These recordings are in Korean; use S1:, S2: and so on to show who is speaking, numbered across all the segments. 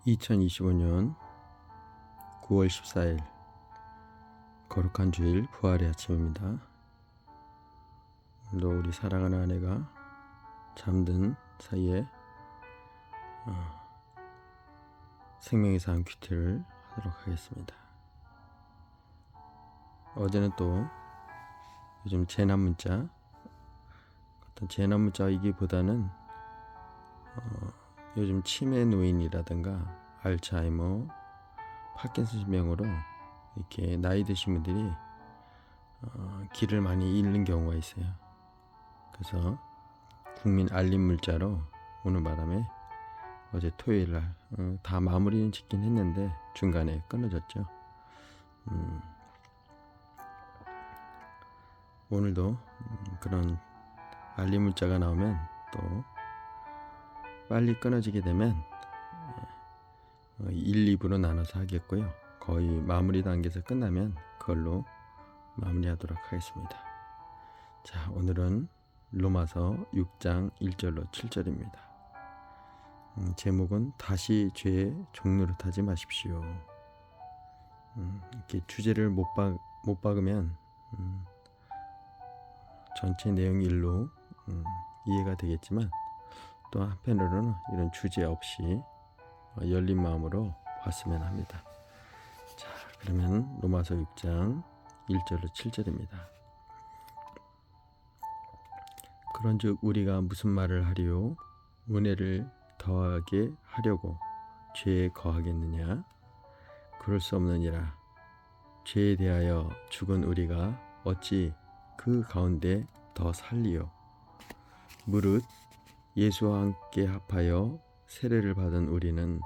S1: 2025년 9월 14일 거룩한 주일 부활의 아침입니다. 오늘도 우리 사랑하는 아내가 잠든 사이에 생명의 삶 큐티를 하도록 하겠습니다. 어제는 또 요즘 재난 문자, 어떤 재난 문자이기보다는 요즘 치매 노인이라든가 알츠하이머, 파킨슨 질병으로 이렇게 나이 드신 분들이 길을 많이 잃는 경우가 있어요. 그래서 국민 알림 문자로 오는 바람에 어제 토요일 날 다 마무리는 짓긴 했는데 중간에 끊어졌죠. 오늘도 그런 알림 문자가 나오면 또 빨리 끊어지게 되면 1, 2부로 나눠서 하겠고요. 거의 마무리 단계에서 끝나면 그걸로 마무리하도록 하겠습니다. 자, 오늘은 로마서 6장 1절로 7절입니다. 제목은 다시 죄의 종노릇하지 마십시오. 이렇게 주제를 못 박으면 전체 내용이 일로 이해가 되겠지만 또 한편으로는 이런 주제 없이 열린 마음으로 봤으면 합니다. 자, 그러면 로마서 6장 1절로 7절입니다. 그런즉 우리가 무슨 말을 하리요? 은혜를 더하게 하려고 죄에 거하겠느냐? 그럴 수 없느니라. 죄에 대하여 죽은 우리가 어찌 그 가운데 더 살리요? 무릇 예수와 함께 합하여 세례를 받은 우리는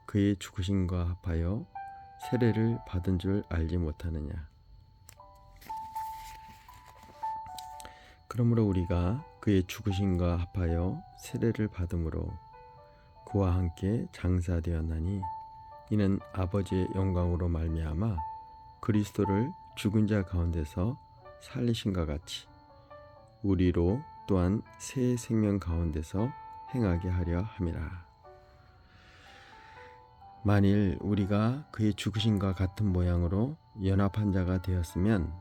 S1: 그의 죽으심과 합하여 세례를 받은 줄 알지 못하느냐? 그러므로 우리가 그의 죽으심과 합하여 세례를 받음으로 그와 함께 장사되었나니 이는 아버지의 영광으로 말미암아 그리스도를 죽은 자 가운데서 살리신과 같이 우리로 또한 새 생명 가운데서 행하게 하려 함이라. 만일 우리가 그의 죽으심과 같은 모양으로 연합한 자가 되었으면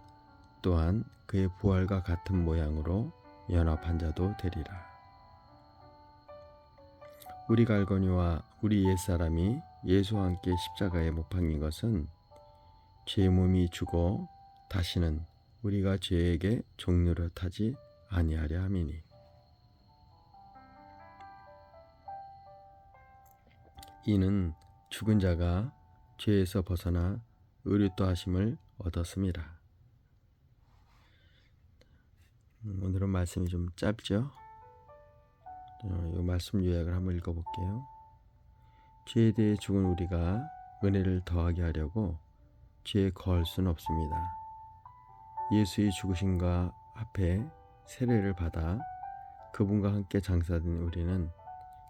S1: 또한 그의 부활과 같은 모양으로 연합한 자도 되리라. 우리 갈고니와 우리 옛사람이 예수와 함께 십자가에 못 박힌 것은 죄 몸이 죽어 다시는 우리가 죄에게 종노릇하지 아니하려 함이니 이는 죽은 자가 죄에서 벗어나 의롭도하심을 얻었음이라. 오늘은 말씀이 좀 짧죠? 이 말씀 요약을 한번 읽어볼게요. 죄에 대해 죽은 우리가 은혜를 더하게 하려고 죄에 거할 수는 없습니다. 예수의 죽으심과 합해 세례를 받아 그분과 함께 장사된 우리는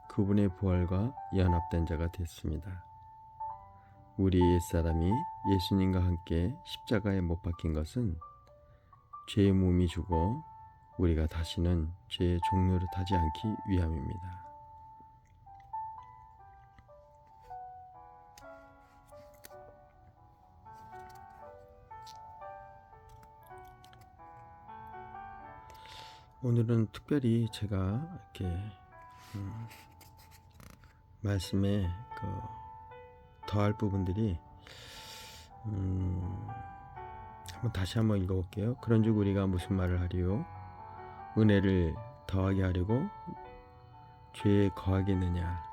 S1: 그분의 부활과 연합된 자가 됐습니다. 우리 옛사람이 예수님과 함께 십자가에 못 박힌 것은 죄의 몸이 죽어 우리가 다시는 죄의 종노릇하지 않기 위함입니다. 오늘은 특별히 제가 이렇게 말씀에 더할 부분들이 다시 한번 읽어볼게요. 그런즉 우리가 무슨 말을 하리요? 은혜를 더하게 하려고 죄에 거하겠느냐?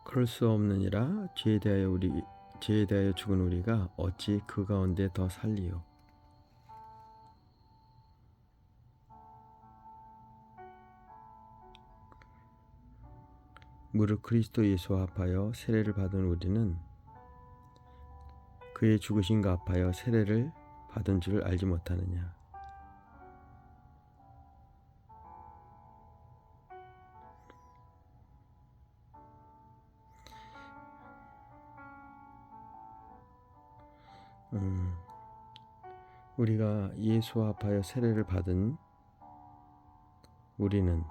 S1: 그럴 수 없느니라. 죄에 대하여 죽은 우리가 어찌 그 가운데 더 살리요? 무릇 그리스도 예수와 합하여 세례를 받은 우리는 그의 죽으심과 합하여 세례를 받은 줄 알지 못하느냐? 우리가 예수와 합하여 세례를 받은 우리는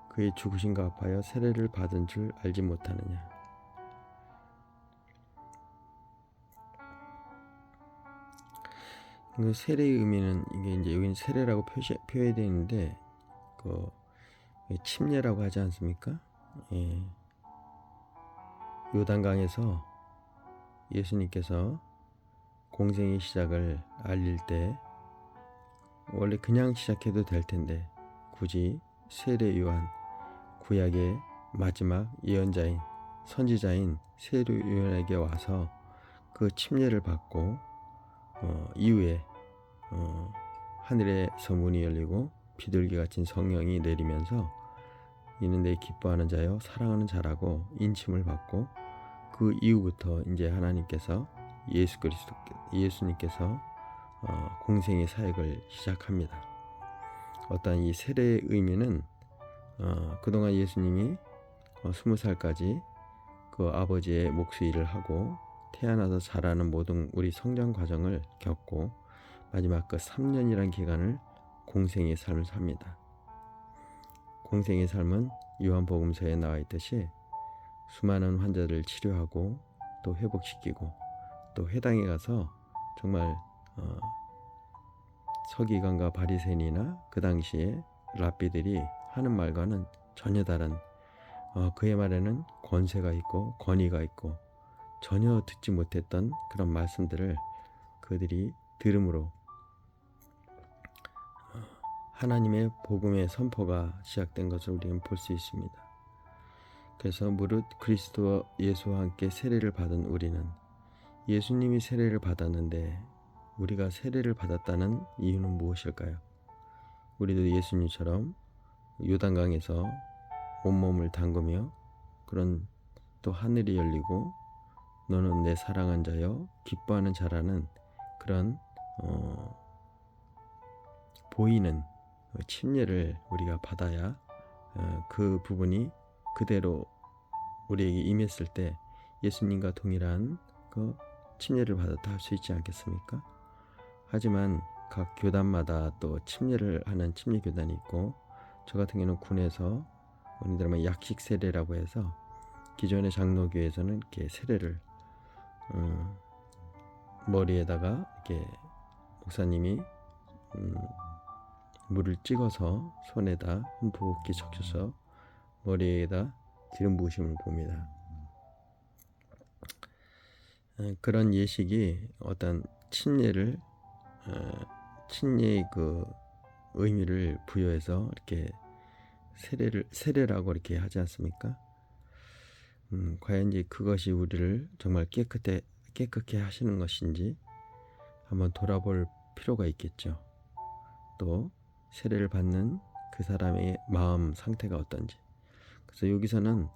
S1: 그의 죽으심과 합하여 세례를 받은 줄 알지 못하느냐. 그 세례의 의미는 이게 이제 여기는 세례라고 표현되어 있는데 그 침례라고 하지 않습니까? 예. 요단강에서 예수님께서 공생의 시작을 알릴 때 원래 그냥 시작해도 될 텐데 굳이 세례 요한, 구약의 마지막 예언자인 선지자인 세례 요한에게 와서 그 침례를 받고 이후에 하늘에서 문이 열리고 비둘기가 친 성령이 내리면서 이는 내 기뻐하는 자여 사랑하는 자라고 인침을 받고 그 이후부터 이제 하나님께서 예수님께서 공생의 사역을 시작합니다. 어떤 이 세례의 의미는 그동안 예수님이 20살까지 그 아버지의 몫의 일을 하고 태어나서 자라는 모든 우리 성장 과정을 겪고 마지막 그 3년이라는 기간을 공생의 삶을 삽니다. 공생의 삶은 요한복음서에 나와 있듯이 수많은 환자를 치료하고 또 회복시키고 또 회당에 가서 정말 서기관과 바리새인이나 그 당시에 랍비들이 하는 말과는 전혀 다른 그의 말에는 권세가 있고 권위가 있고 전혀 듣지 못했던 그런 말씀들을 그들이 들음으로 하나님의 복음의 선포가 시작된 것을 우리는 볼 수 있습니다. 그래서 무릇 그리스도 예수와 함께 세례를 받은 우리는 예수님이 세례를 받았는데 우리가 세례를 받았다는 이유는 무엇일까요? 우리도 예수님처럼 요단강에서 온몸을 담그며 그런 또 하늘이 열리고 너는 내 사랑한 자여 기뻐하는 자라는 그런 보이는 침례를 우리가 받아야 그 부분이 그대로 우리에게 임했을 때 예수님과 동일한 그 침례를 받았다 할 수 있지 않겠습니까? 하지만 각 교단마다 또 침례를 하는 침례 교단이 있고 저 같은 경우는 군에서 우리들 말 약식 세례라고 해서 기존의 장로교에서는 이렇게 세례를 머리에다가 이렇게 목사님이 물을 찍어서 손에다 흠뻑 적셔서 머리에다 기름 부으심을 봅니다. 그런 예식이 어떤 침례의 그 의미를 부여해서 이렇게 세례라고 이렇게 하지 않습니까? 과연 이제 그것이 우리를 정말 깨끗게 하시는 것인지 한번 돌아볼 필요가 있겠죠. 또 세례를 받는 그 사람의 마음 상태가 어떤지. 그래서 여기서는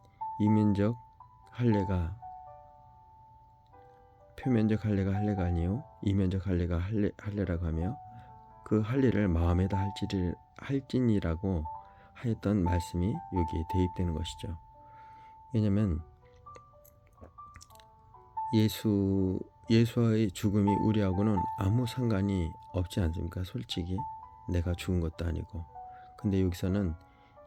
S1: 이면적 할례가 표면적 할례가 아니요 이면적 할례가 할례라고 하며 그 할례를 마음에다 할지니라고 하였던 말씀이 여기에 대입되는 것이죠. 왜냐하면 예수와의 죽음이 우리하고는 아무 상관이 없지 않습니까? 솔직히 내가 죽은 것도 아니고. 근데 여기서는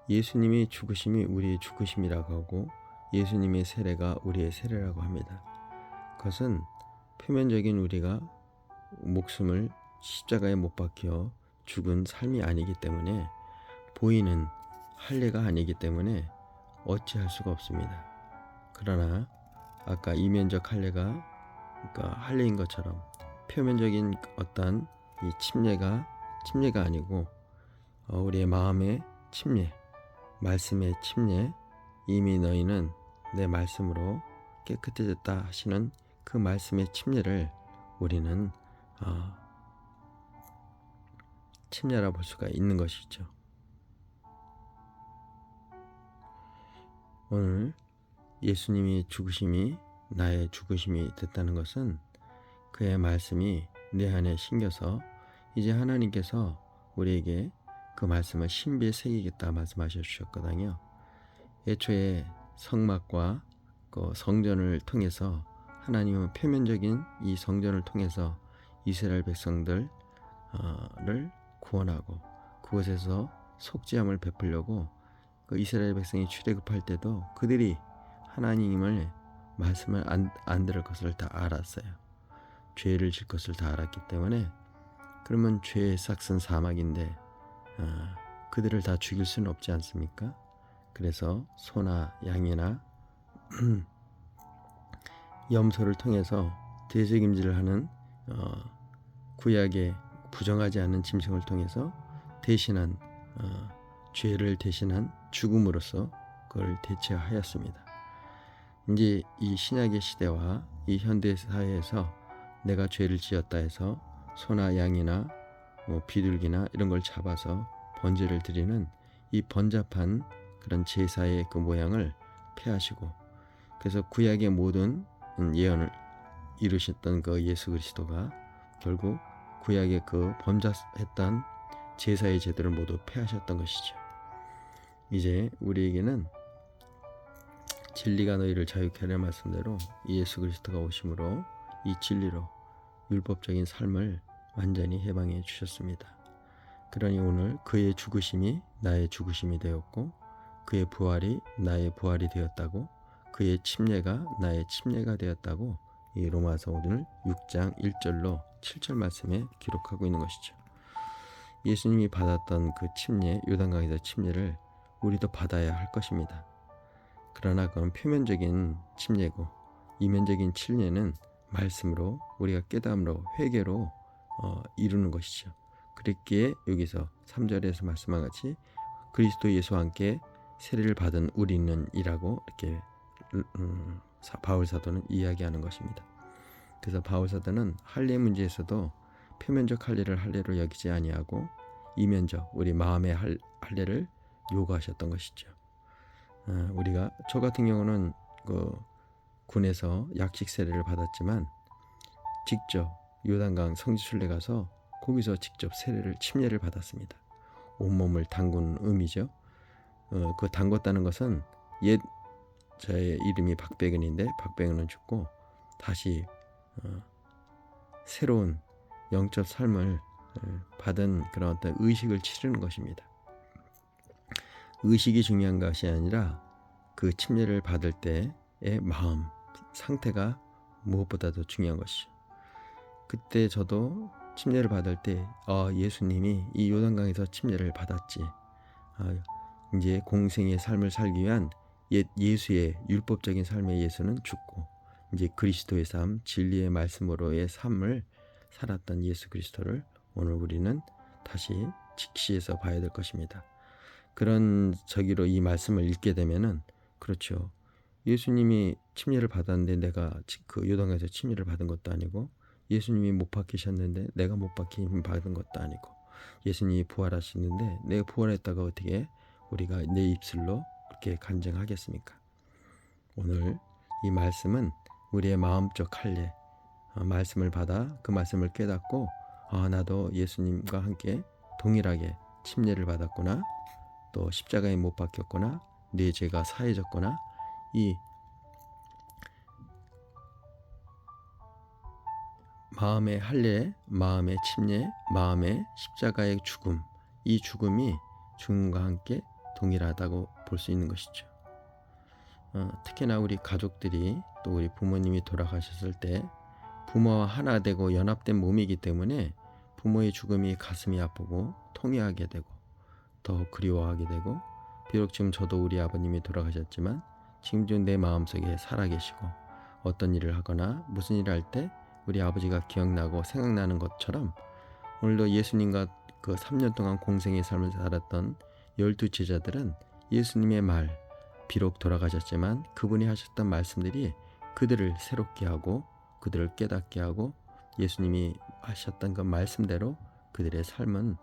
S1: 예수님의 죽으심이 우리의 죽으심이라고 하고 예수님의 세례가 우리의 세례라고 합니다. 그것은 표면적인 우리가 목숨을 십자가에 못 박혀 죽은 삶이 아니기 때문에 보이는 할례가 아니기 때문에 어찌할 수가 없습니다. 그러나 아까 이면적 할례가 그러니까 할례인 것처럼 표면적인 어떤 이 침례가 아니고 우리의 마음의 침례, 말씀의 침례, 이미 너희는 내 말씀으로 깨끗해졌다 하시는 그 말씀의 침례를 우리는 침례라 볼 수가 있는 것이죠. 오늘 예수님이 죽으심이 나의 죽으심이 됐다는 것은 그의 말씀이 내 안에 심겨서 이제 하나님께서 우리에게 그 말씀을 신비에 새기겠다 말씀하셔 주셨거든요. 애초에 성막과 그 성전을 통해서 하나님은 표면적인 이 성전을 통해서 이스라엘 백성들 구원하고 그곳에서 속죄함을 베풀려고 그 이스라엘 백성이 출애굽할 때도 그들이 하나님을 말씀을 안 들을 것을 다 알았어요. 죄를 질 것을 다 알았기 때문에 그러면 죄의 싹은 사막인데 그들을 다 죽일 수는 없지 않습니까? 그래서 소나 양이나 염소를 통해서 대속임질을 하는 구약의 부정하지 않은 짐승을 통해서 대신한 죄를 대신한 죽음으로써 그걸 대체하였습니다. 이제 이 신약의 시대와 이 현대 사회에서 내가 죄를 지었다 해서 소나 양이나 비둘기나 이런 걸 잡아서 번제를 드리는 이 번잡한 그런 제사의 그 모양을 폐하시고, 그래서 구약의 모든 예언을 이루셨던 그 예수 그리스도가 결국 구약의 그 범죄했던 제사의 제도를 모두 폐하셨던 것이죠. 이제 우리에게는 진리가 너희를 자유케 하려 말씀대로 예수 그리스도가 오심으로 이 진리로 율법적인 삶을 완전히 해방해 주셨습니다. 그러니 오늘 그의 죽으심이 나의 죽으심이 되었고 그의 부활이 나의 부활이 되었다고, 그의 침례가 나의 침례가 되었다고 이 로마서 오늘 6장 1절로 7절 말씀에 기록하고 있는 것이죠. 예수님이 받았던 그 침례, 요단강에서 침례를 우리도 받아야 할 것입니다. 그러나 그건 표면적인 침례고 이면적인 침례는 말씀으로 우리가 깨달음으로 회개로 이루는 것이죠. 그랬기에 여기서 3절에서 말씀한 같이 그리스도 예수와 함께 세례를 받은 우리는 이라고 이렇게 바울 사도는 이야기하는 것입니다. 그래서 바울 사도는 할례 문제에서도 표면적 할례를 할례로 여기지 아니하고 이면적 우리 마음의 할례를 요구하셨던 것이죠. 우리가 저 같은 경우는 그 군에서 약식 세례를 받았지만 직접 요단강 성지순례 가서 거기서 직접 침례를 받았습니다. 온몸을 담그는 의미죠. 그 담궜다는 것은 옛 저의 이름이 박백은인데 박백은은 죽고 다시 새로운 영적 삶을 받은 그런 어떤 의식을 치르는 것입니다. 의식이 중요한 것이 아니라 그 침례를 받을 때의 마음 상태가 무엇보다도 중요한 것이죠. 그때 저도 침례를 받을 때 예수님이 이 요단강에서 침례를 받았지, 이제 공생의 삶을 살기 위한 옛 예수의 율법적인 삶의 예수는 죽고 이제 그리스도의 삶, 진리의 말씀으로의 삶을 살았던 예수 그리스도를 오늘 우리는 다시 직시해서 봐야 될 것입니다. 그런 저기로 이 말씀을 읽게 되면은 그렇죠. 예수님이 침례를 받았는데 내가 그 요단강에서 침례를 받은 것도 아니고, 예수님이 못 박히셨는데 내가 못 박힘 받은 것도 아니고, 예수님이 부활하시는데 내가 부활했다가 어떻게 우리가 내 입술로 그렇게 간증하겠습니까? 오늘 이 말씀은 우리의 마음적 할례, 말씀을 받아 그 말씀을 깨닫고 나도 예수님과 함께 동일하게 침례를 받았구나, 또 십자가에 못 박혔구나, 내 죄가 사해졌구나, 이 마음의 할례, 마음의 침례, 마음의 십자가의 죽음, 이 죽음이 죽음과 함께 동일하다고 볼 수 있는 것이죠. 특히나 우리 가족들이 또 우리 부모님이 돌아가셨을 때 부모와 하나 되고 연합된 몸이기 때문에 부모의 죽음이 가슴이 아프고 통회하게 되고 더 그리워하게 되고, 비록 지금 저도 우리 아버님이 돌아가셨지만 지금도 내 마음속에 살아계시고 어떤 일을 하거나 무슨 일을 할 때 우리 아버지가 기억나고 생각나는 것처럼 오늘도 예수님과 그 3년 동안 공생의 삶을 살았던 12 제자들은 예수님의 말, 비록 돌아가셨지만 그분이 하셨던 말씀들이 그들을 새롭게 하고 그들을 깨닫게 하고 예수님이 하셨던 그 말씀대로 그들의 삶은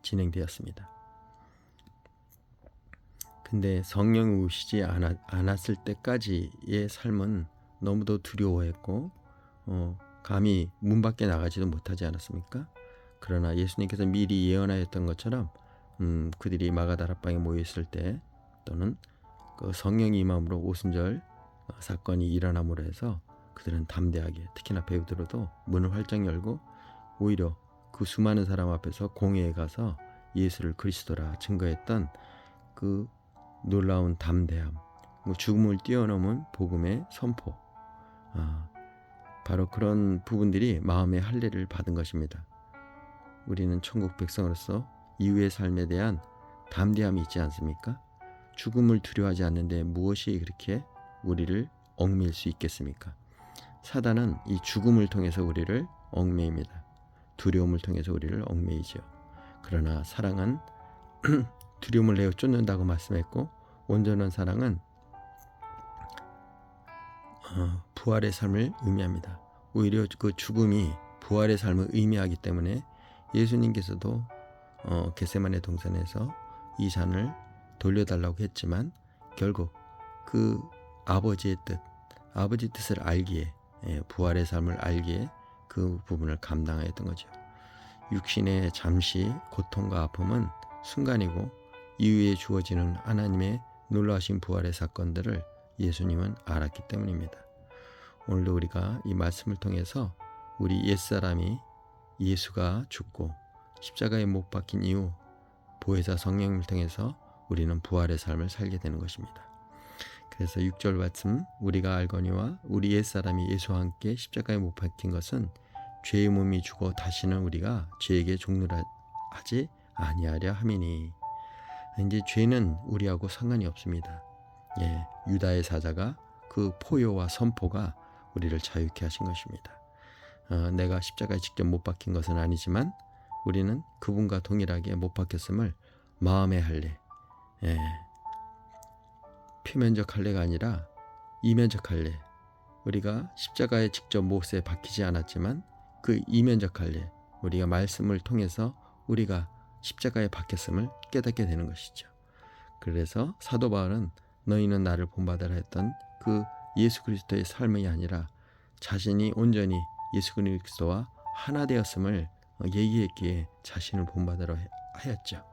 S1: 진행되었습니다. 근데 성령이 오시지 않았을 때까지의 삶은 너무도 두려워했고 감히 문 밖에 나가지도 못하지 않았습니까? 그러나 예수님께서 미리 예언하였던 것처럼 그들이 마가다락방에 모였을 때 또는 그 성령이 임함으로 오순절 사건이 일어남으로 해서 그들은 담대하게, 특히나 베드로도 문을 활짝 열고 오히려 그 수많은 사람 앞에서 공회에 가서 예수를 그리스도라 증거했던 그 놀라운 담대함, 죽음을 뛰어넘은 복음의 선포, 바로 그런 부분들이 마음의 할례를 받은 것입니다. 우리는 천국 백성으로서 이후의 삶에 대한 담대함이 있지 않습니까? 죽음을 두려워하지 않는데 무엇이 그렇게 우리를 얽매일 수 있겠습니까? 사단은 이 죽음을 통해서 우리를 얽매입니다. 두려움을 통해서 우리를 얽매이죠. 그러나 사랑은 두려움을 내어 쫓는다고 말씀했고, 온전한 사랑은 부활의 삶을 의미합니다. 오히려 그 죽음이 부활의 삶을 의미하기 때문에 예수님께서도 겟세마네 동산에서 이 잔을 돌려달라고 했지만 결국 그 아버지의 뜻, 아버지 뜻을 알기에, 부활의 삶을 알기에 그 부분을 감당하였던 거죠. 육신의 잠시 고통과 아픔은 순간이고 이후에 주어지는 하나님의 놀라우신 부활의 사건들을 예수님은 알았기 때문입니다. 오늘도 우리가 이 말씀을 통해서 우리 옛사람이 예수가 죽고 십자가에 못 박힌 이후 보혜사 성령을 통해서 우리는 부활의 삶을 살게 되는 것입니다. 그래서 6절 말씀, 우리가 알거니와 우리 옛사람이 예수와 함께 십자가에 못 박힌 것은 죄의 몸이 죽어 다시는 우리가 죄에게 종노하지 아니하려 함이니. 이제 죄는 우리하고 상관이 없습니다. 유다의 사자가 그 포효와 선포가 우리를 자유케 하신 것입니다. 내가 십자가에 직접 못 박힌 것은 아니지만 우리는 그분과 동일하게 못 박혔음을 마음의 할례, 표면적 할례가 아니라 이면적 할례, 우리가 십자가에 직접 못에 박히지 않았지만 그 이면적 할례, 우리가 말씀을 통해서 우리가 십자가에 박혔음을 깨닫게 되는 것이죠. 그래서 사도 바울은 너희는 나를 본받으라 했던 그 예수 그리스도의 삶이 아니라 자신이 온전히 예수 그리스도와 하나 되었음을 얘기했기에 자신을 본받으라 하였죠.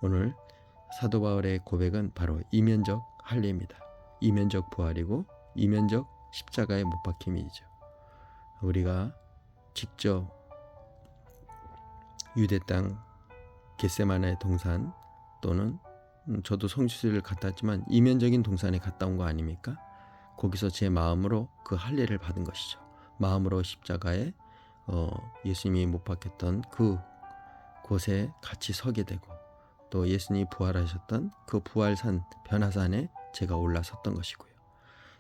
S1: 오늘 사도 바울의 고백은 바로 이면적 할례입니다. 이면적 부활이고 이면적 십자가에 못 박힘이죠. 우리가 직접 유대 땅 겟세마네 동산 또는 저도 성지순례를 갔다 왔지만 이면적인 동산에 갔다 온 거 아닙니까? 거기서 제 마음으로 그 할례를 받은 것이죠. 마음으로 십자가에 예수님이 못 박혔던 그 곳에 같이 서게 되고 또 예수님이 부활하셨던 그 부활산 변화산에 제가 올라섰던 것이고요.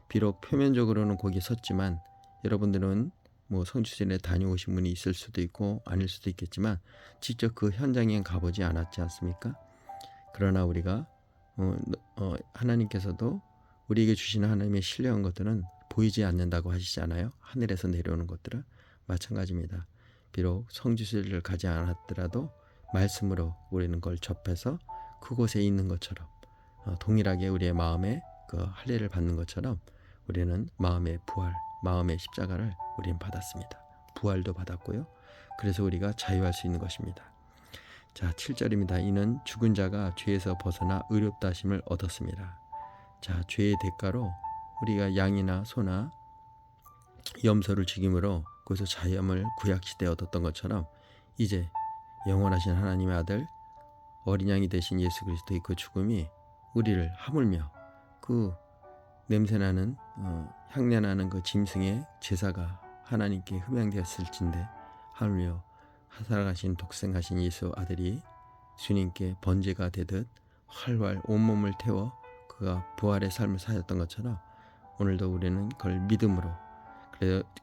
S1: 비록 표면적으로는 거기에 섰지만 여러분들은 성지순례 다녀오신 분이 있을 수도 있고 아닐 수도 있겠지만 직접 그 현장에 가보지 않았지 않습니까? 그러나 우리가 하나님께서도 우리에게 주시는 하나님의 신령한 것들은 보이지 않는다고 하시잖아요. 하늘에서 내려오는 것들은 마찬가지입니다. 비록 성지순례를 가지 않았더라도 말씀으로 우리는 그걸 접해서 그곳에 있는 것처럼 동일하게 우리의 마음에 그 할례를 받는 것처럼 우리는 마음의 부활, 마음의 십자가를 우리는 받았습니다. 부활도 받았고요. 그래서 우리가 자유할 수 있는 것입니다. 자, 7절입니다. 이는 죽은 자가 죄에서 벗어나 의롭다 하심을 얻었습니다. 자, 죄의 대가로 우리가 양이나 소나 염소를 죽임으로 거기서 자유함을 구약시대에 얻었던 것처럼 이제 영원하신 하나님의 아들 어린 양이 되신 예수 그리스도의 그 죽음이 우리를 하물며 그 냄새나는 향내나는 그 짐승의 제사가 하나님께 흠양되었을진데 하물며 살아가신 독생하신 예수 아들이 주님께 번제가 되듯 활활 온몸을 태워 그가 부활의 삶을 사셨던 것처럼 오늘도 우리는 그걸 믿음으로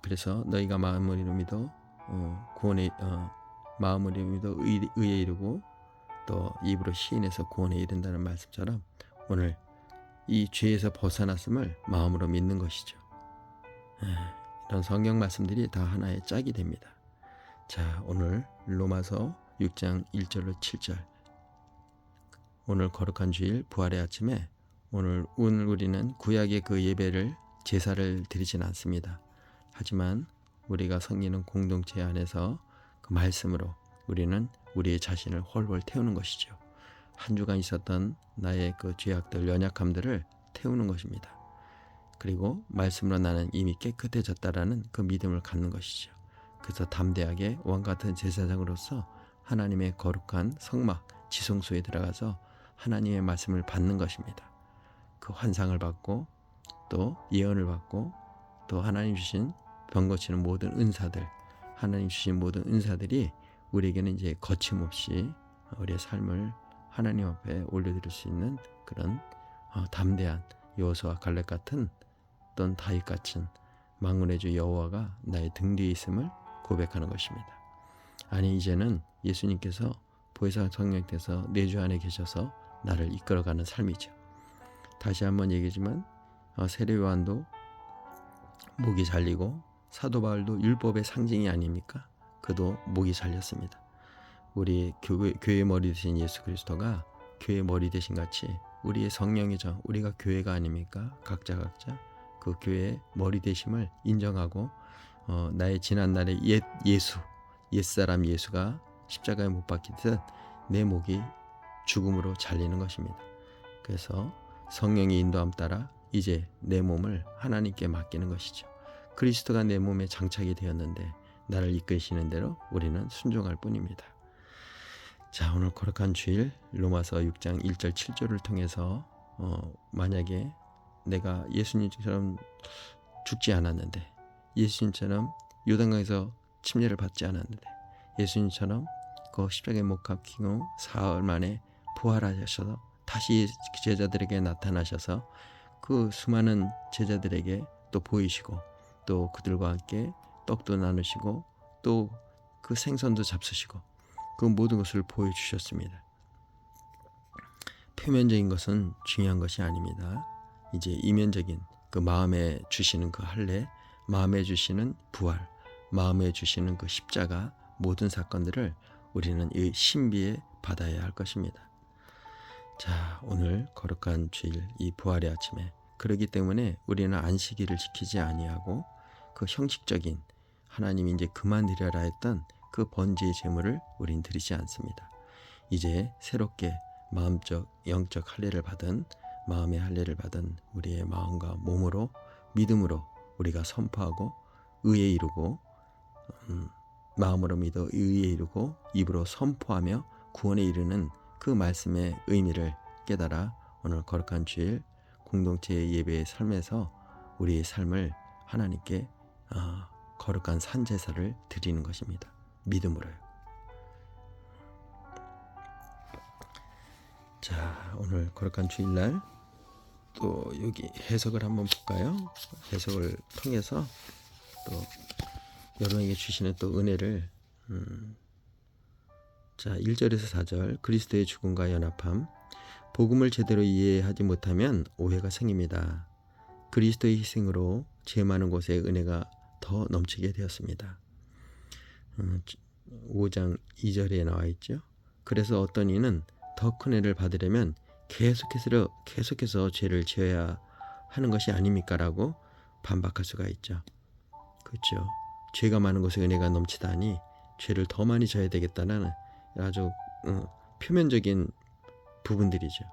S1: 그래서 너희가 마음으로 믿어 구원에 마음으로 믿어 의에 이르고 또 입으로 시인해서 구원에 이른다는 말씀처럼 오늘 이 죄에서 벗어났음을 마음으로 믿는 것이죠. 이런 성경 말씀들이 다 하나의 짝이 됩니다. 자, 오늘 로마서 6장 1절로 7절 오늘 거룩한 주일 부활의 아침에 오늘 우리는 구약의 그 예배를 제사를 드리진 않습니다. 하지만 우리가 섬기는 공동체 안에서 그 말씀으로 우리는 우리의 자신을 홀홀 태우는 것이죠. 한 주간 있었던 나의 그 죄악들, 연약함들을 태우는 것입니다. 그리고 말씀으로 나는 이미 깨끗해졌다라는 그 믿음을 갖는 것이죠. 그래서 담대하게 왕 같은 제사장으로서 하나님의 거룩한 성막 지성소에 들어가서 하나님의 말씀을 받는 것입니다. 그 환상을 받고 또 예언을 받고 또 하나님 주신 병 고치는 모든 은사들, 하나님 주신 모든 은사들이 우리에게는 이제 거침없이 우리의 삶을 하나님 앞에 올려드릴 수 있는 그런 담대한 여호수아 갈렙 같은 어떤 다윗 같은 만군의 주 여호와가 나의 등 뒤에 있음을 고백하는 것입니다. 아니 이제는 예수님께서 보혜사 성령께서 내 주 안에 계셔서 나를 이끌어가는 삶이죠. 다시 한번 얘기지만 세례 요한도 목이 잘리고 사도 바울도 율법의 상징이 아닙니까? 그도 목이 잘렸습니다. 우리 교회 머리 되신 예수 그리스도가 교회 머리 되신 같이 우리의 성령이죠. 우리가 교회가 아닙니까? 각자 그 교회의 머리 되심을 인정하고 나의 지난날의 옛사람 예수가 십자가에 못 박히듯 내 목이 죽음으로 잘리는 것입니다. 그래서 성령의 인도함 따라 이제 내 몸을 하나님께 맡기는 것이죠. 그리스도가 내 몸에 장착이 되었는데 나를 이끄시는 대로 우리는 순종할 뿐입니다. 자, 오늘 거룩한 주일 로마서 6장 1절 7절을 통해서 만약에 내가 예수님처럼 죽지 않았는데, 예수님처럼 요단강에서 침례를 받지 않았는데, 예수님처럼 그 십자가에 못 박히고 사흘 만에 부활하셔서 다시 제자들에게 나타나셔서 그 수많은 제자들에게 또 보이시고 또 그들과 함께 떡도 나누시고 또 그 생선도 잡수시고 그 모든 것을 보여주셨습니다. 표면적인 것은 중요한 것이 아닙니다. 이제 이면적인 그 마음에 주시는 그 할례, 마음에 주시는 부활, 마음에 주시는 그 십자가 모든 사건들을 우리는 이 신비에 받아야 할 것입니다. 자, 오늘 거룩한 주일 이 부활의 아침에 그러기 때문에 우리는 안식일을 지키지 아니하고 그 형식적인 하나님이 이제 그만 드려라 했던 그 번제의 제물을 우린 드리지 않습니다. 이제 새롭게 마음적 영적 할례를 받은 마음의 할례를 받은 우리의 마음과 몸으로 믿음으로 우리가 선포하고 의에 이르고 마음으로 믿어 의에 이르고 입으로 선포하며 구원에 이르는 그 말씀의 의미를 깨달아 오늘 거룩한 주일 공동체의 예배의 삶에서 우리의 삶을 하나님께 거룩한 산제사를 드리는 것입니다. 믿음으로요. 자, 오늘 거룩한 주일날 또 여기 해석을 한번 볼까요? 해석을 통해서 또 여러분에게 주시는 또 은혜를 자, 1절에서 4절 그리스도의 죽음과 연합함. 복음을 제대로 이해하지 못하면 오해가 생깁니다. 그리스도의 희생으로 죄 많은 곳에 은혜가 더 넘치게 되었습니다. 5장 2절에 나와 있죠. 그래서 어떤 이는 더 큰 은혜를 받으려면 계속해서 죄를 지어야 하는 것이 아닙니까? 라고 반박할 수가 있죠. 그렇죠. 죄가 많은 곳에 은혜가 넘치다니 죄를 더 많이 져야 되겠다는 아주 표면적인 부분들이죠.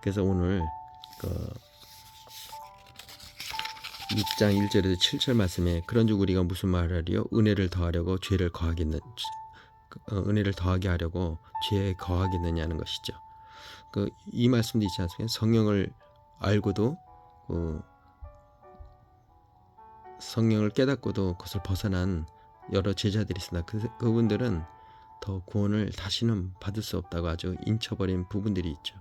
S1: 그래서 오늘 6장 1절에서 7절 말씀에 그런즉 우리가 무슨 말을 하리요? 은혜를 더하려고 죄를 은혜를 더하게 하려고 죄에 거하겠느냐는 것이죠. 이 말씀도 있지 않습니까? 성령을 알고도 성령을 깨닫고도 그것을 벗어난 여러 제자들이 있습니다. 그분들은 더 구원을 다시는 받을 수 없다고 아주 인쳐버린 부분들이 있죠.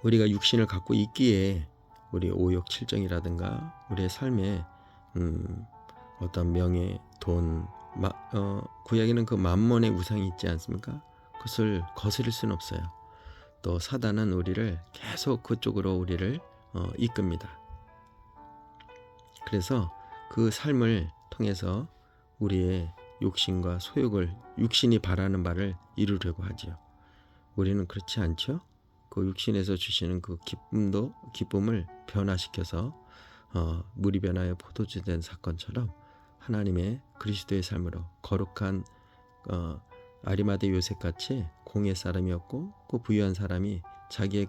S1: 우리가 육신을 갖고 있기에 우리 오욕 칠정이라든가 우리의 삶에 어떤 명예, 돈, 구약에는 그 만몬의 우상이 있지 않습니까? 그것을 거스릴 수는 없어요. 또 사단은 우리를 계속 그쪽으로 우리를 이끕니다. 그래서 그 삶을 통해서 우리의 욕심과 소욕을 육신이 바라는 바를 이루려고 하죠. 우리는 그렇지 않죠? 그 육신에서 주시는 그 기쁨을 변화시켜서 물이 변하여 포도주 된 사건처럼 하나님의 그리스도의 삶으로 거룩한 아리마대 요셉같이 공의 사람이었고 그 부유한 사람이 자기의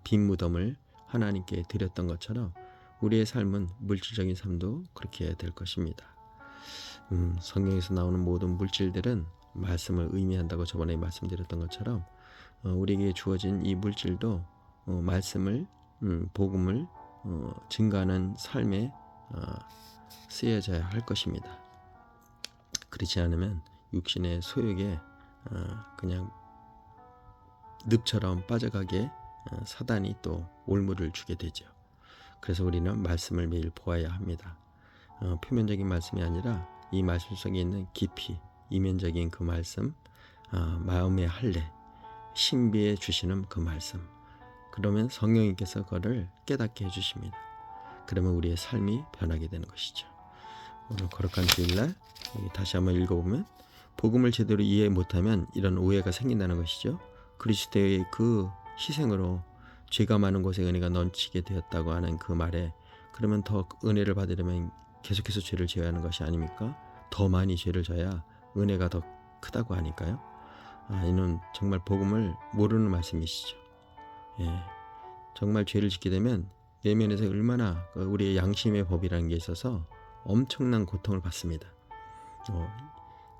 S1: 빈 무덤을 하나님께 드렸던 것처럼 우리의 삶은 물질적인 삶도 그렇게 해야 될 것입니다. 성경에서 나오는 모든 물질들은 말씀을 의미한다고 저번에 말씀드렸던 것처럼 우리에게 주어진 이 물질도 말씀을 복음을 증가하는 삶에 쓰여져야 할 것입니다. 그렇지 않으면 육신의 소욕에 그냥 늪처럼 빠져가게 사단이 또 올무를 주게 되죠. 그래서 우리는 말씀을 매일 보아야 합니다. 표면적인 말씀이 아니라 이 말씀 속에 있는 깊이 이면적인 그 말씀, 마음의 할례, 신비에 주시는 그 말씀. 그러면 성령님께서 그거를 깨닫게 해주십니다. 그러면 우리의 삶이 변하게 되는 것이죠. 오늘 거룩한 주일날 다시 한번 읽어보면 복음을 제대로 이해 못하면 이런 오해가 생긴다는 것이죠. 그리스도의 그 희생으로 죄가 많은 곳에 은혜가 넘치게 되었다고 하는 그 말에 그러면 더 은혜를 받으려면 계속해서 죄를 지어야 하는 것이 아닙니까? 더 많이 죄를 져야 은혜가 더 크다고 하니까요. 이는 정말 복음을 모르는 말씀이시죠. 정말 죄를 짓게 되면 내면에서 얼마나 우리의 양심의 법이라는 게 있어서 엄청난 고통을 받습니다.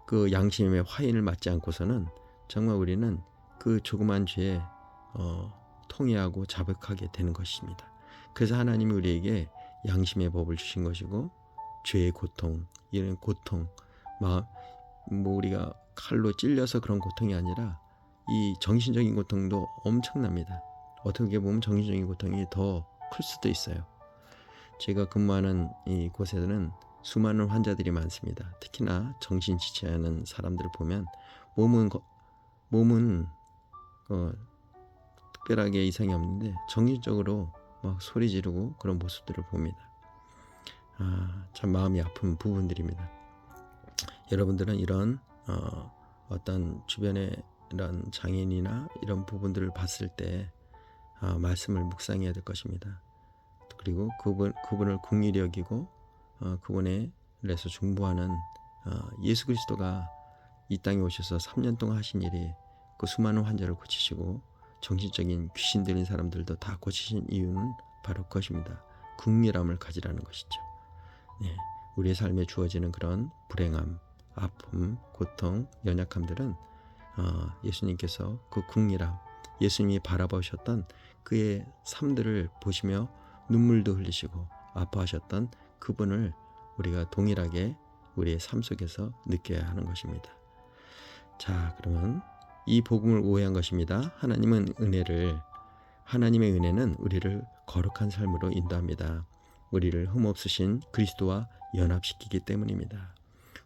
S1: 그 양심의 화인을 맞지 않고서는 정말 우리는 그 조그만 죄에 통회하고 자백하게 되는 것입니다. 그래서 하나님이 우리에게 양심의 법을 주신 것이고 죄의 고통, 이런 고통, 우리가 칼로 찔려서 그런 고통이 아니라 이 정신적인 고통도 엄청납니다. 어떻게 보면 정신적인 고통이 더 클 수도 있어요. 제가 근무하는 이 곳에는 수많은 환자들이 많습니다. 특히나 정신 지체하는 사람들을 보면 몸은 특별하게 이상이 없는데 정신적으로 막 소리 지르고 그런 모습들을 봅니다. 참 마음이 아픈 부분들입니다. 여러분들은 이런 어떤 주변에 이런 장애인이나 이런 부분들을 봤을 때 말씀을 묵상해야 될 것입니다. 그리고 그분을 긍휼히 여기고 그분에 대해서 중보하는 예수 그리스도가 이 땅에 오셔서 3년 동안 하신 일이 그 수많은 환자를 고치시고 정신적인 귀신 들린 사람들도 다 고치신 이유는 바로 그것입니다. 긍휼함을 가지라는 것이죠. 우리의 삶에 주어지는 그런 불행함, 아픔, 고통, 연약함들은 예수님께서 그 긍휼함, 예수님이 바라보셨던 그의 삶들을 보시며 눈물도 흘리시고 아파하셨던 그분을 우리가 동일하게 우리의 삶 속에서 느껴야 하는 것입니다. 자, 그러면 이 복음을 오해한 것입니다. 하나님의 은혜는 우리를 거룩한 삶으로 인도합니다. 우리를 흠없으신 그리스도와 연합시키기 때문입니다.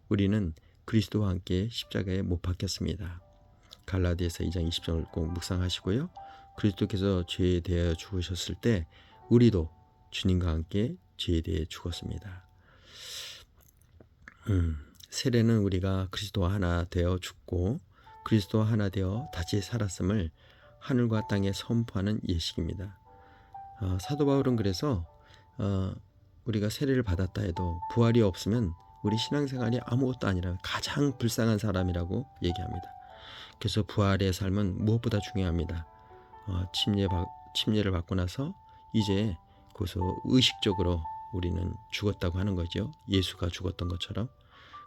S1: 우리는 그리스도와 함께 십자가에 못 박혔습니다. 갈라디아서 2장 20절을 꼭 묵상하시고요. 그리스도께서 죄에 대하여 죽으셨을 때 우리도 주님과 함께 죄에 대해 죽었습니다. 세례는 우리가 그리스도와 하나 되어 죽고 그리스도와 하나 되어 다시 살았음을 하늘과 땅에 선포하는 예식입니다. 사도 바울은 그래서 우리가 세례를 받았다 해도 부활이 없으면 우리 신앙생활이 아무것도 아니라 가장 불쌍한 사람이라고 얘기합니다. 그래서 부활의 삶은 무엇보다 중요합니다. 침례를 받고 나서 이제 거기서 의식적으로 우리는 죽었다고 하는 거죠. 예수가 죽었던 것처럼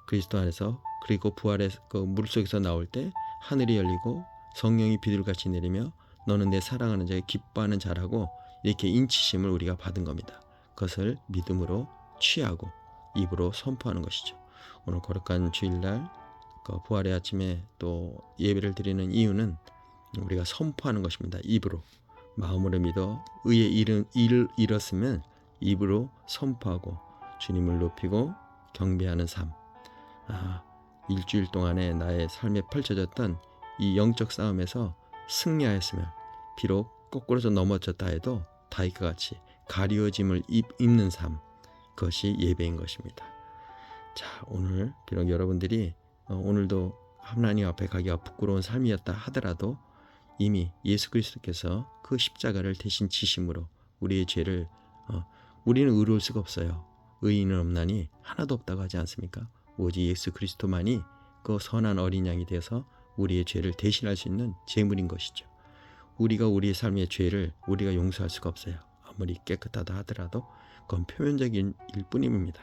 S1: 그리스도 안에서, 그리고 부활의 그 물속에서 나올 때 하늘이 열리고 성령이 비둘같이 내리며 너는 내 사랑하는 자의 기뻐하는 자라고 이렇게 인치심을 우리가 받은 겁니다. 그것을 믿음으로 취하고 입으로 선포하는 것이죠. 오늘 거룩한 주일날 부활의 아침에 또 예배를 드리는 이유는 우리가 선포하는 것입니다. 입으로. 마음으로 믿어 의의 일을 이뤘으면 입으로 선포하고 주님을 높이고 경배하는 삶. 일주일 동안에 나의 삶에 펼쳐졌던 이 영적 싸움에서 승리하였으면 비록 거꾸로서 넘어졌다 해도 다윗과 같이 가리워짐을 입는 삶, 그것이 예배인 것입니다. 자, 오늘 비록 여러분들이 오늘도 하나님 앞에 가기가 부끄러운 삶이었다 하더라도 이미 예수 그리스도께서 그 십자가를 대신 지심으로 우리의 죄를 우리는 의로울 수가 없어요. 의인은 없나니 하나도 없다고 하지 않습니까? 오직 예수 그리스도만이 그 선한 어린 양이 되어서 우리의 죄를 대신할 수 있는 제물인 것이죠. 우리가 우리의 삶의 죄를 우리가 용서할 수가 없어요. 아무리 깨끗하다 하더라도 그건 표면적인 일 뿐입니다.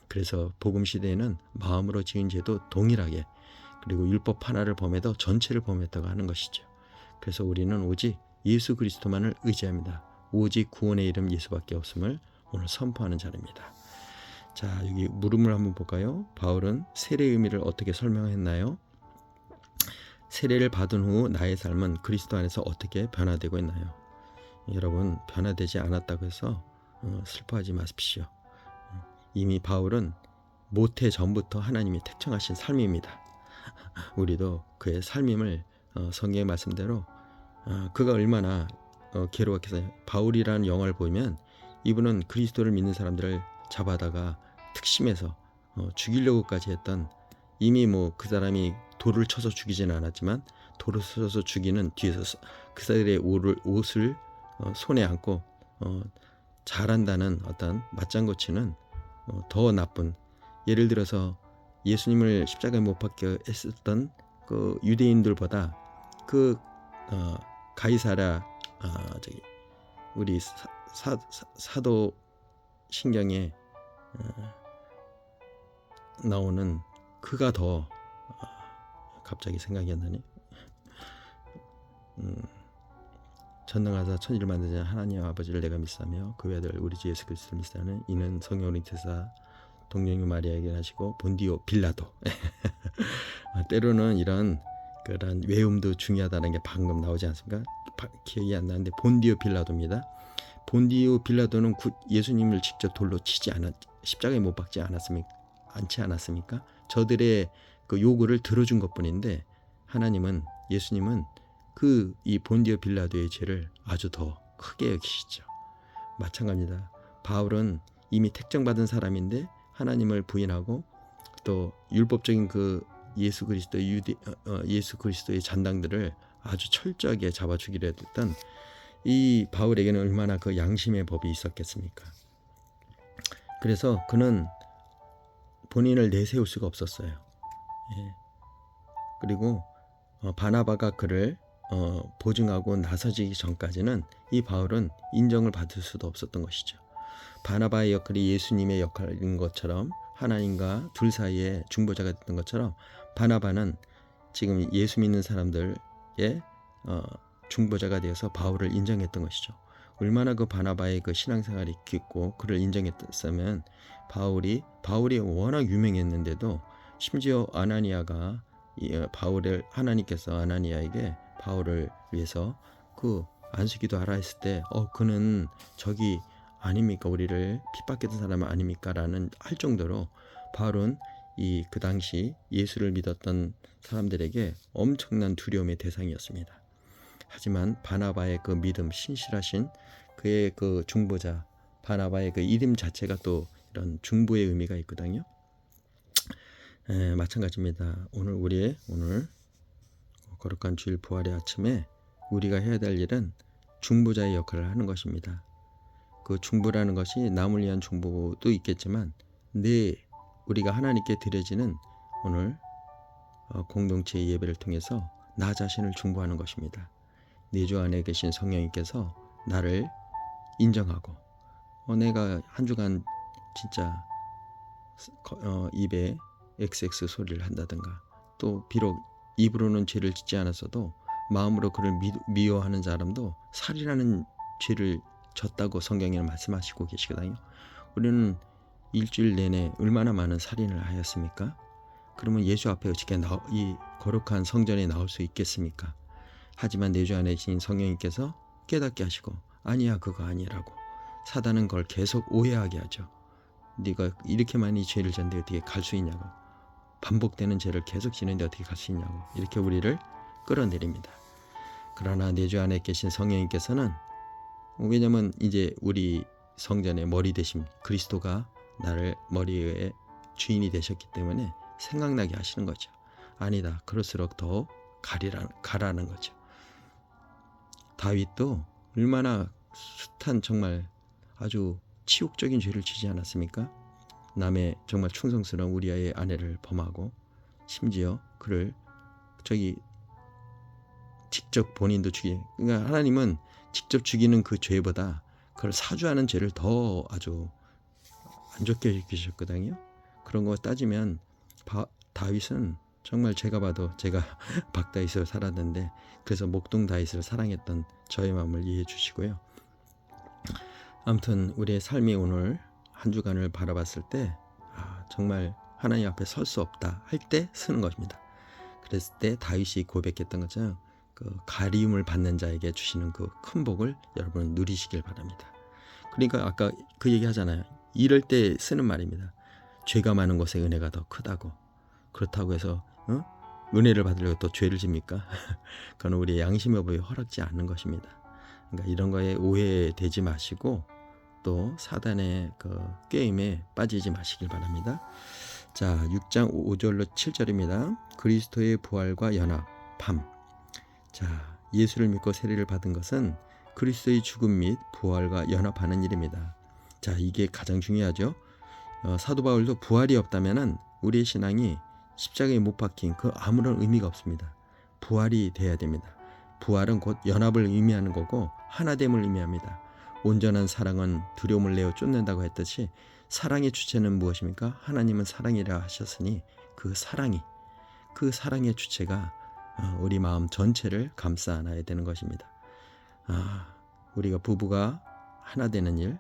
S1: 그래서 복음 시대에는 마음으로 지은 죄도 동일하게, 그리고 율법 하나를 범해도 전체를 범했다고 하는 것이죠. 그래서 우리는 오직 예수 그리스도만을 의지합니다. 오직 구원의 이름 예수밖에 없음을 오늘 선포하는 자리입니다. 자, 여기 물음을 한번 볼까요? 바울은 세례의 의미를 어떻게 설명했나요? 세례를 받은 후 나의 삶은 그리스도 안에서 어떻게 변화되고 있나요? 여러분, 변화되지 않았다고 해서 슬퍼하지 마십시오. 이미 바울은 모태 전부터 하나님이 택정하신 삶입니다. 우리도 그의 삶임을 성경의 말씀대로 그가 얼마나 괴로웠겠어요. 바울이라는 영화를 보면 이분은 그리스도를 믿는 사람들을 잡아다가 특심해서 죽이려고까지 했던, 이미 뭐 그 사람이 돌을 쳐서 죽이지는 않았지만 돌을 쳐서 죽이는 뒤에서 그들의 옷을 손에 안고 잘한다는 어떤 맞장구 치는 더 나쁜, 예를 들어서 예수님을 십자가에 못 박게 했었던 그 유대인들보다 그 가이사랴 우리 사도 신경에 나오는 그가 더 갑자기 생각이 안 나네. 전능하사 천지를 만드신 하나님 아버지를 내가 믿사며 그 외아들 우리 주 예수 그리스도를 믿사는 이는 성령 오리테사 동정녀 마리아에게 하시고 본디오 빌라도 때로는 이런 그런 외움도 중요하다는 게 방금 나오지 않습니까? 기억이 안 나는데 본디오 빌라도입니다. 본디오 빌라도는 예수님을 직접 돌로 치지 십자가에 못 박지 않지 않았습니까? 저들의 그 요구를 들어준 것뿐인데 하나님은, 예수님은 이 본디오 빌라도의 죄를 아주 더 크게 여기시죠. 마찬가지입니다. 바울은 이미 택정받은 사람인데 하나님을 부인하고 또 율법적인 그 예수 그리스도의 잔당들을 아주 철저하게 잡아 죽이려 했던 이 바울에게는 얼마나 그 양심의 법이 있었겠습니까? 그래서 그는 본인을 내세울 수가 없었어요. 예. 그리고 바나바가 그를 보증하고 나서지기 전까지는 이 바울은 인정을 받을 수도 없었던 것이죠. 바나바의 역할이 예수님의 역할인 것처럼, 하나님과 둘 사이에 중보자가 됐던 것처럼, 바나바는 지금 예수 믿는 사람들의 중보자가 되어서 바울을 인정했던 것이죠. 얼마나 그 바나바의 그 신앙생활이 깊고 그를 인정했었으면 바울이 워낙 유명했는데도, 심지어 아나니아가 하나님께서 아나니아에게 바울을 위해서 그 안수기도 하라 했을 때 그는 저기 아닙니까? 우리를 핍박했던 사람 아닙니까? 라는 할 정도로 바울은 그 당시 예수를 믿었던 사람들에게 엄청난 두려움의 대상이었습니다. 하지만 바나바의 그 믿음, 신실하신 그의 그 중보자 바나바의 그 이름 자체가 또 이런 중보의 의미가 있거든요. 마찬가지입니다. 오늘 거룩한 주일 부활의 아침에 우리가 해야 될 일은 중보자의 역할을 하는 것입니다. 그 중보라는 것이 남을 위한 중보도 있겠지만 우리가 하나님께 드려지는 오늘 공동체의 예배를 통해서 나 자신을 중보하는 것입니다. 내 주 안에 계신 성령님께서 나를 인정하고 내가 한 주간 진짜 입에 XX 소리를 한다든가, 또 비록 입으로는 죄를 짓지 않았어도 마음으로 그를 미워하는 사람도 살인하는 죄를 졌다고 성경에는 말씀하시고 계시거든요. 우리는 일주일 내내 얼마나 많은 살인을 하였습니까? 그러면 예수 앞에 어떻게 이 거룩한 성전에 나올 수 있겠습니까? 하지만 내 주 안에 계신 성령님께서 깨닫게 하시고 아니야, 그거 아니라고, 사단은 그걸 계속 오해하게 하죠. 네가 이렇게 많이 죄를 졌는데 어떻게 갈 수 있냐고, 반복되는 죄를 계속 지는데 어떻게 갈 수 있냐고, 이렇게 우리를 끌어내립니다. 그러나 내 주 안에 계신 성령님께서는, 왜냐면 이제 우리 성전의 머리 되신 그리스도가 나를 머리의 주인이 되셨기 때문에 생각나게 하시는 거죠. 아니다, 그럴수록 더 가라는 거죠. 다윗도 얼마나 숱한 정말 아주 치욕적인 죄를 지지 않았습니까? 남의 정말 충성스러운 우리아의 아내를 범하고 심지어 그를 직접 본인도 그러니까 하나님은 직접 죽이는 그 죄보다 그걸 사주하는 죄를 더 아주 안 좋게 여기셨거든요. 그런 거 따지면 다윗은 정말 제가 봐도 제가 박다윗을 살았는데 그래서 목동 다윗을 사랑했던 저의 마음을 이해해 주시고요. 아무튼 우리의 삶이 오늘 한 주간을 바라봤을 때 정말 하나님 앞에 설 수 없다 할 때 쓰는 것입니다. 그랬을 때 다윗이 고백했던 것처럼 그 가리움을 받는 자에게 주시는 그 큰 복을 여러분 누리시길 바랍니다. 그러니까 아까 그 얘기 하잖아요. 이럴 때 쓰는 말입니다. 죄가 많은 곳에 은혜가 더 크다고. 그렇다고 해서 은혜를 받으려고 또 죄를 집니까? 그건 우리의 양심의 허락지 않는 것입니다. 그러니까 이런 거에 오해되지 마시고 또 사단의 그 게임에 빠지지 마시길 바랍니다. 자, 6장 5절로 7절입니다. 그리스도의 부활과 연합함. 자, 예수를 믿고 세례를 받은 것은 그리스도의 죽음 및 부활과 연합하는 일입니다. 자, 이게 가장 중요하죠. 사도 바울도 부활이 없다면은 우리의 신앙이 십자가에 못 박힌 그 아무런 의미가 없습니다. 부활이 돼야 됩니다. 부활은 곧 연합을 의미하는 거고 하나됨을 의미합니다. 온전한 사랑은 두려움을 내어 쫓는다고 했듯이 사랑의 주체는 무엇입니까? 하나님은 사랑이라 하셨으니 그 사랑의 주체가 우리 마음 전체를 감싸 안아야 되는 것입니다. 우리가 부부가 하나 되는 일,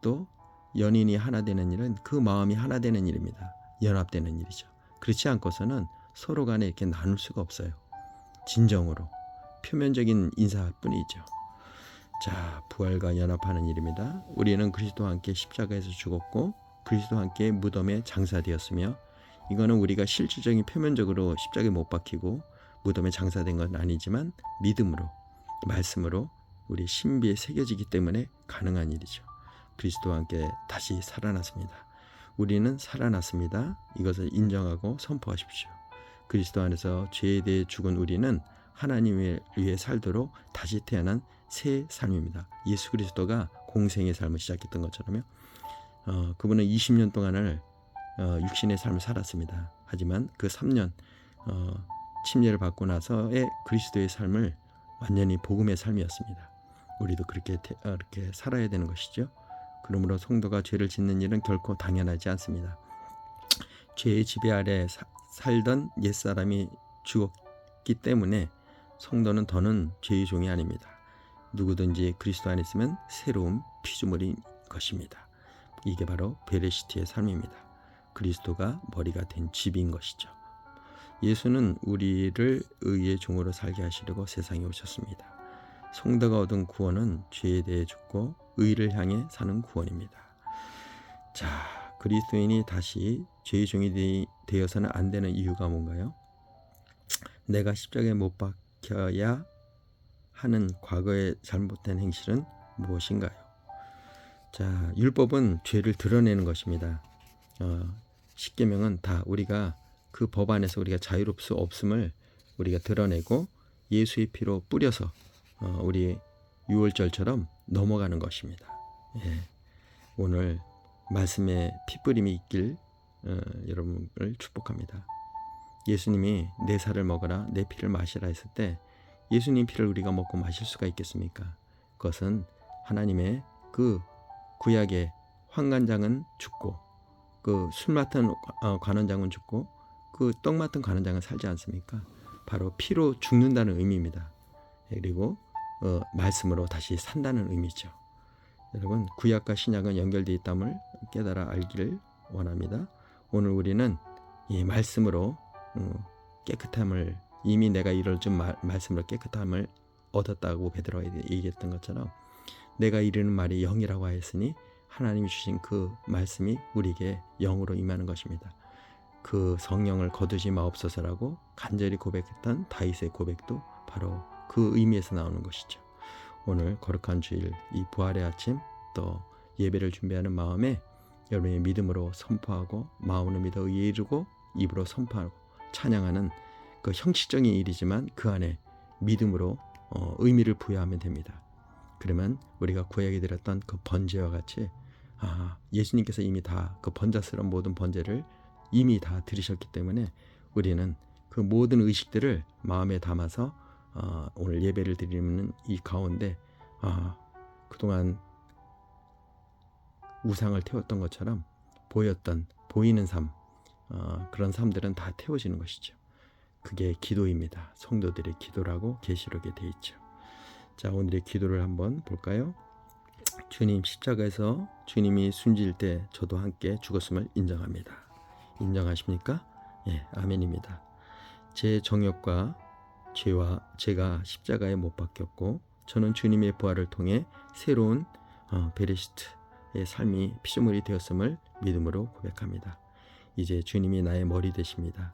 S1: 또 연인이 하나 되는 일은 그 마음이 하나 되는 일입니다. 연합되는 일이죠. 그렇지 않고서는 서로 간에 이렇게 나눌 수가 없어요. 진정으로 표면적인 인사뿐이죠. 자, 부활과 연합하는 일입니다. 우리는 그리스도와 함께 십자가에서 죽었고 그리스도와 함께 무덤에 장사되었으며, 이거는 우리가 실질적인 표면적으로 십자가에 못 박히고 무덤에 장사된 건 아니지만 믿음으로, 말씀으로 우리 신비에 새겨지기 때문에 가능한 일이죠. 그리스도와 함께 다시 살아났습니다. 우리는 살아났습니다. 이것을 인정하고 선포하십시오. 그리스도 안에서 죄에 대해 죽은 우리는 하나님을 위해 살도록 다시 태어난 새 삶입니다. 예수 그리스도가 공생의 삶을 시작했던 것처럼요. 그분은 20년 동안을 육신의 삶을 살았습니다. 하지만 그 3년 침례를 받고 나서의 그리스도의 삶을 완전히 복음의 삶이었습니다. 우리도 그렇게 살아야 되는 것이죠. 그러므로 성도가 죄를 짓는 일은 결코 당연하지 않습니다. 죄의 지배 아래 살던 옛사람이 죽었기 때문에 성도는 더는 죄의 종이 아닙니다. 누구든지 그리스도 안에 있으면 새로운 피조물인 것입니다. 이게 바로 베레시티의 삶입니다. 그리스도가 머리가 된 집인 것이죠. 예수는 우리를 의의 종으로 살게 하시려고 세상에 오셨습니다. 성도가 얻은 구원은 죄에 대해 죽고 의를 향해 사는 구원입니다. 자, 그리스도인이 다시 죄의 종이 되어서는 안 되는 이유가 뭔가요? 내가 십자가에 못 박혀야 하는 과거의 잘못된 행실은 무엇인가요? 자, 율법은 죄를 드러내는 것입니다. 십계명은 다 우리가 그 법 안에서 우리가 자유롭을 수 없음을 우리가 드러내고 예수의 피로 뿌려서 우리 유월절처럼 넘어가는 것입니다. 예, 오늘 말씀에 피뿌림이 있길 여러분을 축복합니다. 예수님이 내 살을 먹어라 내 피를 마시라 했을 때 예수님 피를 우리가 먹고 마실 수가 있겠습니까? 그것은 하나님의 그 구약의 환관장은 죽고 그 술 맡은 관원장은 죽고 그 떡 맡은 관원장은 살지 않습니까? 바로 피로 죽는다는 의미입니다. 그리고 말씀으로 다시 산다는 의미죠. 여러분, 구약과 신약은 연결되어 있다를 깨달아 알기를 원합니다. 오늘 우리는 이 말씀으로 깨끗함을, 이미 내가 이럴 줄 말씀으로 깨끗함을 얻었다고 베드로가 얘기했던 것처럼 내가 이르는 말이 영이라고 하였으니 하나님이 주신 그 말씀이 우리에게 영으로 임하는 것입니다. 그 성령을 거두지 마옵소서라고 간절히 고백했던 다윗의 고백도 바로 그 의미에서 나오는 것이죠. 오늘 거룩한 주일, 이 부활의 아침, 또 예배를 준비하는 마음에 여러분의 믿음으로 선포하고, 마음으로 믿어 의에 이르고 입으로 선포하고 찬양하는 그 형식적인 일이지만 그 안에 믿음으로 의미를 부여하면 됩니다. 그러면 우리가 구약에 들었던 그 번제와 같이 예수님께서 이미 다 그 번제스러운 모든 번제를 이미 다 들으셨기 때문에 우리는 그 모든 의식들을 마음에 담아서 오늘 예배를 드리는 이 가운데 그동안 우상을 태웠던 것처럼 보이는 삶, 그런 삶들은 다 태워지는 것이죠. 그게 기도입니다. 성도들의 기도라고 계시록에 돼 있죠. 자, 오늘의 기도를 한번 볼까요? 주님, 십자가에서 주님이 숨질 때 저도 함께 죽었음을 인정합니다. 인정하십니까? 예, 아멘입니다. 제 정욕과 죄와 제가 십자가에 못 박혔고 저는 주님의 부활을 통해 새로운 베레시트의 삶이 피조물이 되었음을 믿음으로 고백합니다. 이제 주님이 나의 머리 되십니다.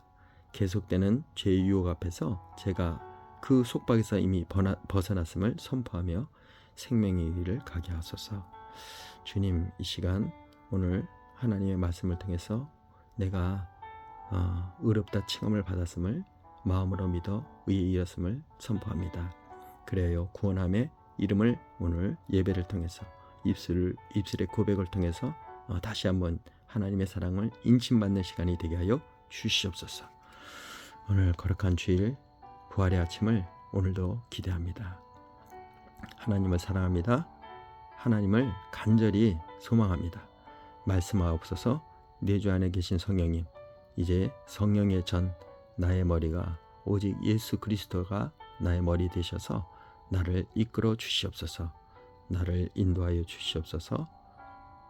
S1: 계속되는 죄의 유혹 앞에서 제가 그 속박에서 이미 벗어났음을 선포하며 생명의 길을 가게 하소서. 주님, 이 시간 오늘 하나님의 말씀을 통해서 내가 의롭다 칭함을 받았음을 마음으로 믿어 의에 이었음을 선포합니다. 그래요, 구원함의 이름을 오늘 예배를 통해서 입술의 고백을 통해서 다시 한번 하나님의 사랑을 인침받는 시간이 되게 하여 주시옵소서. 오늘 거룩한 주일 부활의 아침을 오늘도 기대합니다. 하나님을 사랑합니다. 하나님을 간절히 소망합니다. 말씀하옵소서. 내 주 안에 계신 성령님, 이제 성령의 전 나의 머리가 오직 예수 그리스도가 나의 머리 되셔서 나를 이끌어 주시옵소서. 나를 인도하여 주시옵소서.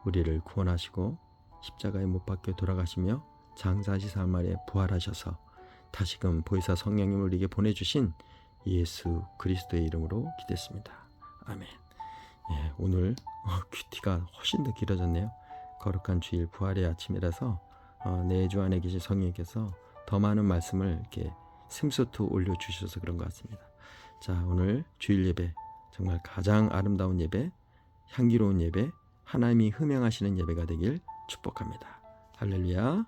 S1: 우리를 구원하시고 십자가에 못 박혀 돌아가시며 장사하시 사흘 부활하셔서 다시금 보혜사 성령님을 우리에게 보내주신 예수 그리스도의 이름으로 기도했습니다. 아멘. 예, 오늘 큐티가 훨씬 더 길어졌네요. 거룩한 주일 부활의 아침이라서 내 주 안에 계신 성령께서 더 많은 말씀을 이렇게 샘솟게 올려주셔서 그런 것 같습니다. 자, 오늘 주일 예배 정말 가장 아름다운 예배, 향기로운 예배, 하나님이 흠양하시는 예배가 되길 축복합니다. 할렐루야.